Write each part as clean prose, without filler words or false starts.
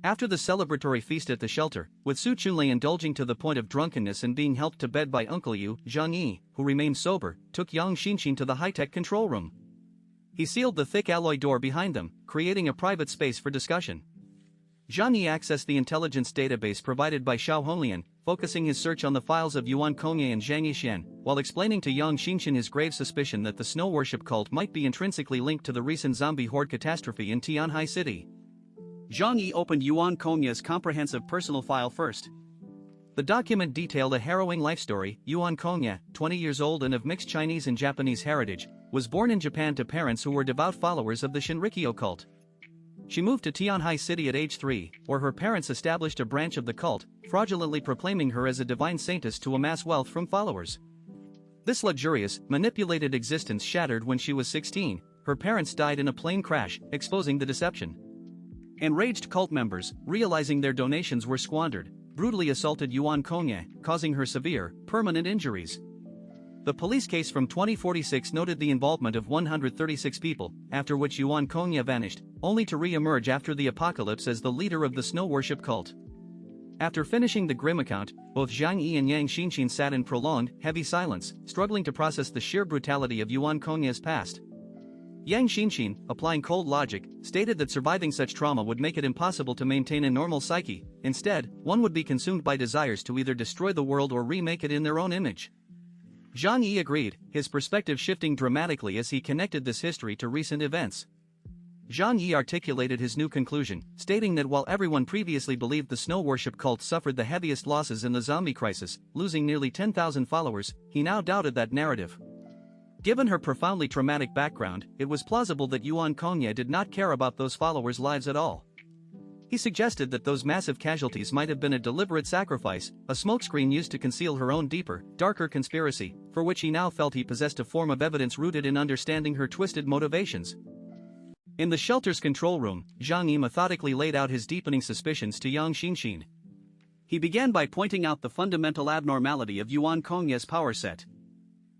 After the celebratory feast at the shelter, with Su Chunlei indulging to the point of drunkenness and being helped to bed by Uncle Yu, Zhang Yi, who remained sober, took Yang Xinxin to the high-tech control room. He sealed the thick alloy door behind them, creating a private space for discussion. Zhang Yi accessed the intelligence database provided by Xiao Honglian, focusing his search on the files of Yuan Kongye and Zhang Yixian, while explaining to Yang Xinxin his grave suspicion that the snow worship cult might be intrinsically linked to the recent zombie horde catastrophe in Tianhai City. Zhang Yi opened Yuan Kongye's comprehensive personal file first. The document detailed a harrowing life story. Yuan Kongye, 20 years old and of mixed Chinese and Japanese heritage, was born in Japan to parents who were devout followers of the Shinrikyo cult. She moved to Tianhai City at age 3, where her parents established a branch of the cult, fraudulently proclaiming her as a divine saintess to amass wealth from followers. This luxurious, manipulated existence shattered when she was 16. Her parents died in a plane crash, exposing the deception. Enraged cult members, realizing their donations were squandered, brutally assaulted Yuan Kongye, causing her severe, permanent injuries. The police case from 2046 noted the involvement of 136 people, after which Yuan Kongye vanished, only to re-emerge after the apocalypse as the leader of the snow worship cult. After finishing the grim account, both Zhang Yi and Yang Xinxin sat in prolonged, heavy silence, struggling to process the sheer brutality of Yuan Kongye's past. Yang Xinxin, applying cold logic, stated that surviving such trauma would make it impossible to maintain a normal psyche. Instead, one would be consumed by desires to either destroy the world or remake it in their own image. Zhang Yi agreed, his perspective shifting dramatically as he connected this history to recent events. Zhang Yi articulated his new conclusion, stating that while everyone previously believed the snow worship cult suffered the heaviest losses in the zombie crisis, losing nearly 10,000 followers, he now doubted that narrative. Given her profoundly traumatic background, it was plausible that Yuan Kongye did not care about those followers' lives at all. He suggested that those massive casualties might have been a deliberate sacrifice, a smokescreen used to conceal her own deeper, darker conspiracy, for which he now felt he possessed a form of evidence rooted in understanding her twisted motivations. In the shelter's control room, Zhang Yi methodically laid out his deepening suspicions to Yang Xinxin. He began by pointing out the fundamental abnormality of Yuan Kongye's power set.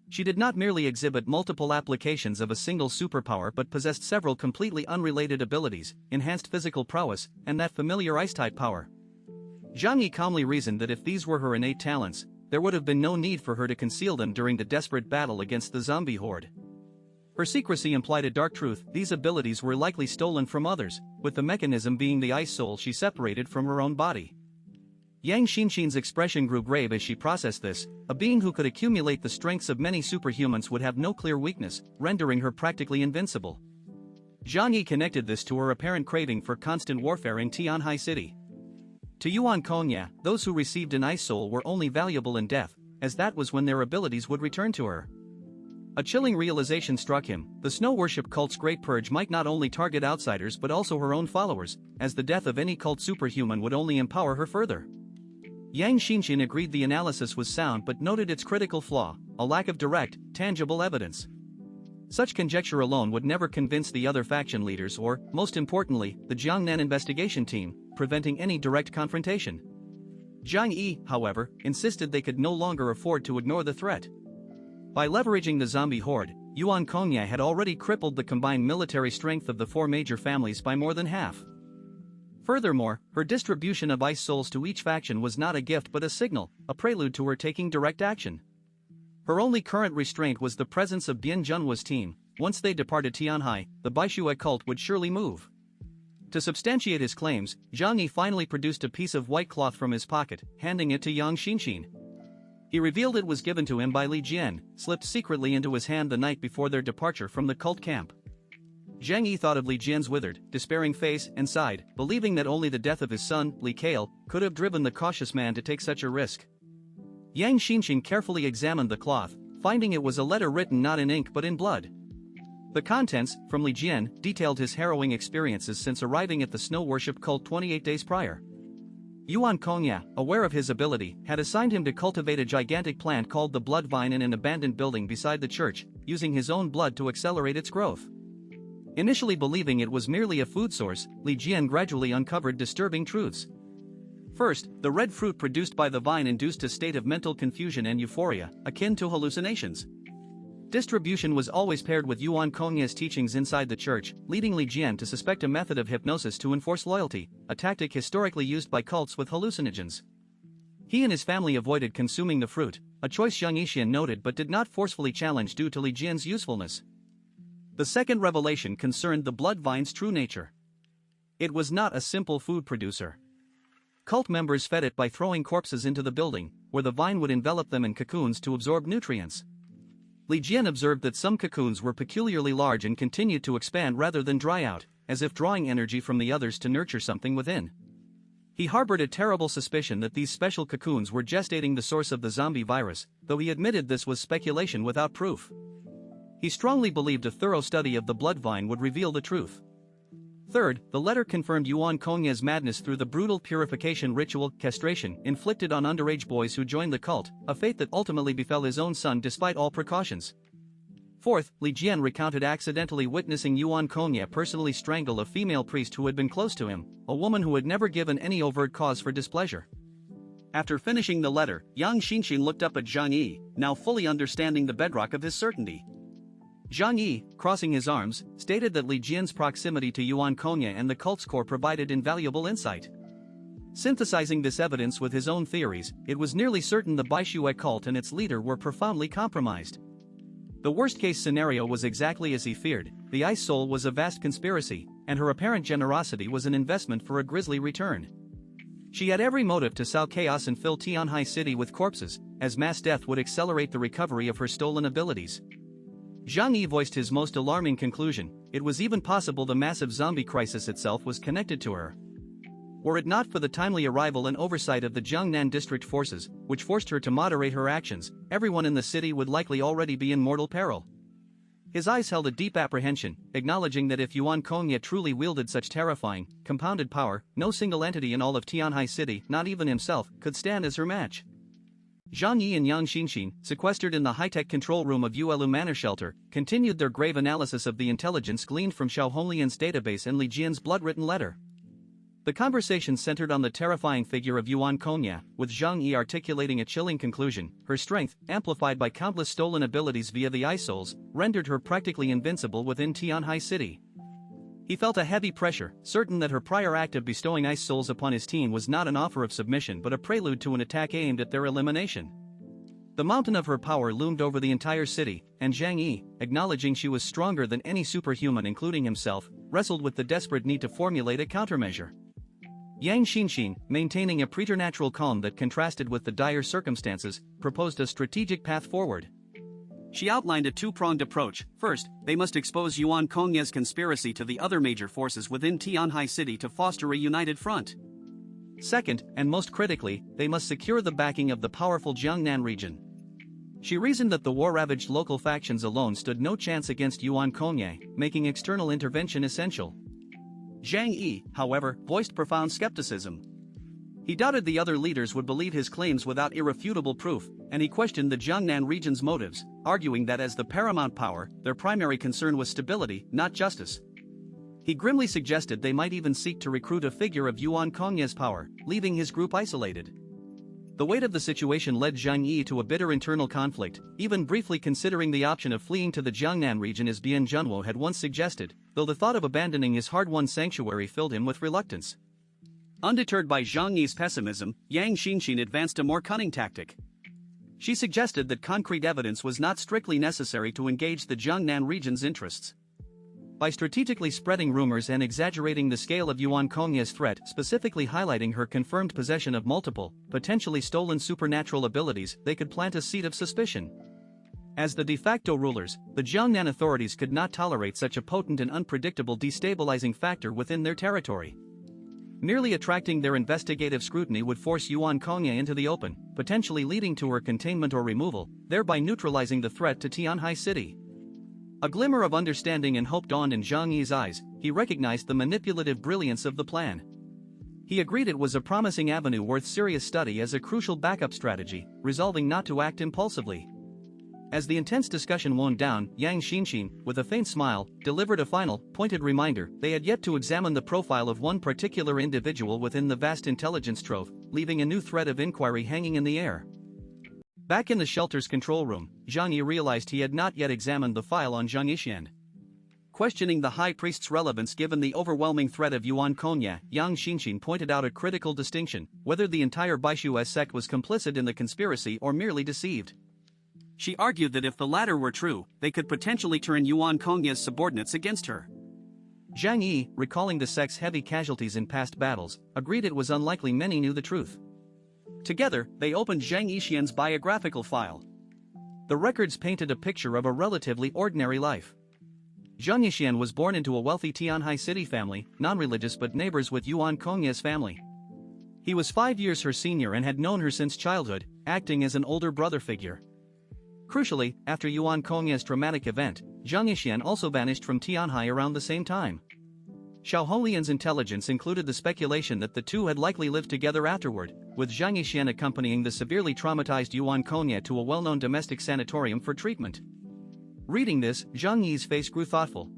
She did not merely exhibit multiple applications of a single superpower but possessed several completely unrelated abilities, enhanced physical prowess, and that familiar ice-type power. Zhang Yi calmly reasoned that if these were her innate talents, there would have been no need for her to conceal them during the desperate battle against the zombie horde. Her secrecy implied a dark truth: these abilities were likely stolen from others, with the mechanism being the ice soul she separated from her own body. Yang Xinxin's expression grew grave as she processed this. A being who could accumulate the strengths of many superhumans would have no clear weakness, rendering her practically invincible. Zhang Yi connected this to her apparent craving for constant warfare in Tianhai City. To Yuan Kongye, those who received an ice soul were only valuable in death, as that was when their abilities would return to her. A chilling realization struck him: the snow worship cult's great purge might not only target outsiders but also her own followers, as the death of any cult superhuman would only empower her further. Yang Xinxin agreed the analysis was sound but noted its critical flaw: a lack of direct, tangible evidence. Such conjecture alone would never convince the other faction leaders or, most importantly, the Jiangnan investigation team, preventing any direct confrontation. Zhang Yi, however, insisted they could no longer afford to ignore the threat. By leveraging the zombie horde, Yuan Kongye had already crippled the combined military strength of the four major families by more than half. Furthermore, her distribution of ice souls to each faction was not a gift but a signal, a prelude to her taking direct action. Her only current restraint was the presence of Bian Junhua's team. Once they departed Tianhai, the Baishue cult would surely move. To substantiate his claims, Zhang Yi finally produced a piece of white cloth from his pocket, handing it to Yang Xinxin. He revealed it was given to him by Li Jian, slipped secretly into his hand the night before their departure from the cult camp. Zhang Yi thought of Li Jian's withered, despairing face and sighed, believing that only the death of his son, Li Kale, could have driven the cautious man to take such a risk. Yang Xinxin carefully examined the cloth, finding it was a letter written not in ink but in blood. The contents, from Li Jian, detailed his harrowing experiences since arriving at the snow worship cult 28 days prior. Yuan Kongye, aware of his ability, had assigned him to cultivate a gigantic plant called the blood vine in an abandoned building beside the church, using his own blood to accelerate its growth. Initially believing it was merely a food source, Li Jian gradually uncovered disturbing truths. First, the red fruit produced by the vine induced a state of mental confusion and euphoria, akin to hallucinations. Distribution was always paired with Yuan Kongye's teachings inside the church, leading Li Jian to suspect a method of hypnosis to enforce loyalty, a tactic historically used by cults with hallucinogens. He and his family avoided consuming the fruit, a choice Zhang Yixian noted but did not forcefully challenge due to Li Jian's usefulness. The second revelation concerned the blood vine's true nature. It was not a simple food producer. Cult members fed it by throwing corpses into the building, where the vine would envelop them in cocoons to absorb nutrients. Li Jian observed that some cocoons were peculiarly large and continued to expand rather than dry out, as if drawing energy from the others to nurture something within. He harbored a terrible suspicion that these special cocoons were gestating the source of the zombie virus, though he admitted this was speculation without proof. He strongly believed a thorough study of the blood vine would reveal the truth. Third, the letter confirmed Yuan Kongye's madness through the brutal purification ritual, castration, inflicted on underage boys who joined the cult, a fate that ultimately befell his own son despite all precautions. Fourth, Li Jian recounted accidentally witnessing Yuan Kongye personally strangle a female priest who had been close to him, a woman who had never given any overt cause for displeasure. After finishing the letter, Yang Xinxin looked up at Zhang Yi, now fully understanding the bedrock of his certainty. Zhang Yi, crossing his arms, stated that Li Jian's proximity to Yuan Kongye and the cult's core provided invaluable insight. Synthesizing this evidence with his own theories, it was nearly certain the Baixue cult and its leader were profoundly compromised. The worst-case scenario was exactly as he feared: the Ice Soul was a vast conspiracy, and her apparent generosity was an investment for a grisly return. She had every motive to sow chaos and fill Tianhai City with corpses, as mass death would accelerate the recovery of her stolen abilities. Zhang Yi voiced his most alarming conclusion: it was even possible the massive zombie crisis itself was connected to her. Were it not for the timely arrival and oversight of the Jiangnan district forces, which forced her to moderate her actions, everyone in the city would likely already be in mortal peril. His eyes held a deep apprehension, acknowledging that if Yuan Kongye truly wielded such terrifying, compounded power, no single entity in all of Tianhai City, not even himself, could stand as her match. Zhang Yi and Yang Xinxin, sequestered in the high-tech control room of Yuelu Manor Shelter, continued their grave analysis of the intelligence gleaned from Xiao Honglian's database and Li Jian's blood-written letter. The conversation centered on the terrifying figure of Yuan Kongye, with Zhang Yi articulating a chilling conclusion: her strength, amplified by countless stolen abilities via the Ice Souls, rendered her practically invincible within Tianhai City. He felt a heavy pressure, certain that her prior act of bestowing Ice Souls upon his team was not an offer of submission but a prelude to an attack aimed at their elimination. The mountain of her power loomed over the entire city, and Zhang Yi, acknowledging she was stronger than any superhuman including himself, wrestled with the desperate need to formulate a countermeasure. Yang Xinxin, maintaining a preternatural calm that contrasted with the dire circumstances, proposed a strategic path forward. She outlined a two-pronged approach. First, they must expose Yuan Kongye's conspiracy to the other major forces within Tianhai City to foster a united front. Second, and most critically, they must secure the backing of the powerful Jiangnan region. She reasoned that the war-ravaged local factions alone stood no chance against Yuan Kongye, making external intervention essential. Zhang Yi, however, voiced profound skepticism. He doubted the other leaders would believe his claims without irrefutable proof, and he questioned the Jiangnan region's motives, arguing that as the paramount power, their primary concern was stability, not justice. He grimly suggested they might even seek to recruit a figure of Yuan Kongye's power, leaving his group isolated. The weight of the situation led Zhang Yi to a bitter internal conflict, even briefly considering the option of fleeing to the Jiangnan region as Bian Junwo had once suggested, though the thought of abandoning his hard-won sanctuary filled him with reluctance. Undeterred by Zhang Yi's pessimism, Yang Xinxin advanced a more cunning tactic. She suggested that concrete evidence was not strictly necessary to engage the Jiangnan region's interests. By strategically spreading rumors and exaggerating the scale of Yuan Kongye's threat, specifically highlighting her confirmed possession of multiple, potentially stolen supernatural abilities, they could plant a seed of suspicion. As the de facto rulers, the Jiangnan authorities could not tolerate such a potent and unpredictable destabilizing factor within their territory. Merely attracting their investigative scrutiny would force Yuan Kongye into the open, potentially leading to her containment or removal, thereby neutralizing the threat to Tianhai City. A glimmer of understanding and hope dawned in Zhang Yi's eyes. He recognized the manipulative brilliance of the plan. He agreed it was a promising avenue worth serious study as a crucial backup strategy, resolving not to act impulsively. As the intense discussion wound down, Yang Xinxin, with a faint smile, delivered a final, pointed reminder: they had yet to examine the profile of one particular individual within the vast intelligence trove, leaving a new thread of inquiry hanging in the air. Back in the shelter's control room, Zhang Yi realized he had not yet examined the file on Zhang Yixian. Questioning the high priest's relevance given the overwhelming threat of Yuan Kongye, Yang Xinxin pointed out a critical distinction: whether the entire Baishu sect was complicit in the conspiracy or merely deceived. She argued that if the latter were true, they could potentially turn Yuan Kongye's subordinates against her. Zhang Yi, recalling the sect's heavy casualties in past battles, agreed it was unlikely many knew the truth. Together, they opened Zhang Yixian's biographical file. The records painted a picture of a relatively ordinary life. Zhang Yixian was born into a wealthy Tianhai city family, non-religious but neighbors with Yuan Kongye's family. He was 5 years her senior and had known her since childhood, acting as an older brother figure. Crucially, after Yuan Kongye's traumatic event, Zhang Yixian also vanished from Tianhai around the same time. Xiao Holian's intelligence included the speculation that the two had likely lived together afterward, with Zhang Yixian accompanying the severely traumatized Yuan Kongye to a well-known domestic sanatorium for treatment. Reading this, Zhang Yi's face grew thoughtful.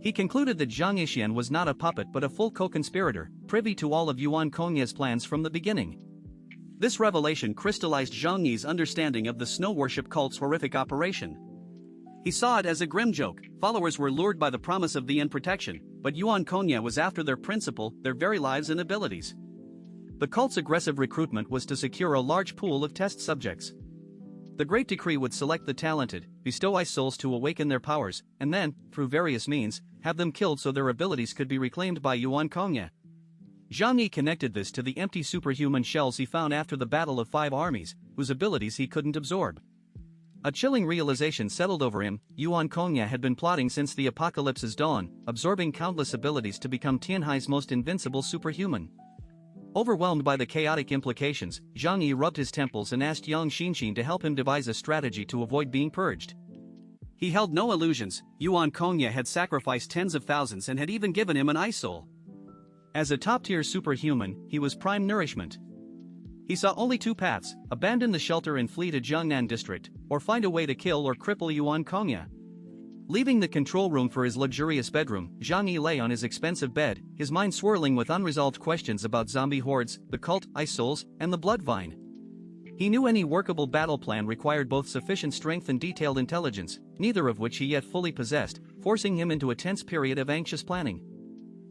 He concluded that Zhang Yixian was not a puppet but a full co-conspirator, privy to all of Yuan Kongye's plans from the beginning. This revelation crystallized Zhang Yi's understanding of the snow worship cult's horrific operation. He saw it as a grim joke. Followers were lured by the promise of the end protection, but Yuan Kongye was after their principle, their very lives and abilities. The cult's aggressive recruitment was to secure a large pool of test subjects. The Great Decree would select the talented, bestow ice souls to awaken their powers, and then, through various means, have them killed so their abilities could be reclaimed by Yuan Kongye. Zhang Yi connected this to the empty superhuman shells he found after the Battle of 5 Armies, whose abilities he couldn't absorb. A chilling realization settled over him: Yuan Kongye had been plotting since the apocalypse's dawn, absorbing countless abilities to become Tianhai's most invincible superhuman. Overwhelmed by the chaotic implications, Zhang Yi rubbed his temples and asked Yang Xinxin to help him devise a strategy to avoid being purged. He held no illusions. Yuan Kongye had sacrificed tens of thousands and had even given him an ice soul. As a top-tier superhuman, he was prime nourishment. He saw only 2 paths: abandon the shelter and flee to Jiangnan district, or find a way to kill or cripple Yuan Kongye. Leaving the control room for his luxurious bedroom, Zhang Yi lay on his expensive bed, his mind swirling with unresolved questions about zombie hordes, the cult, ice souls, and the blood vine. He knew any workable battle plan required both sufficient strength and detailed intelligence, neither of which he yet fully possessed, forcing him into a tense period of anxious planning.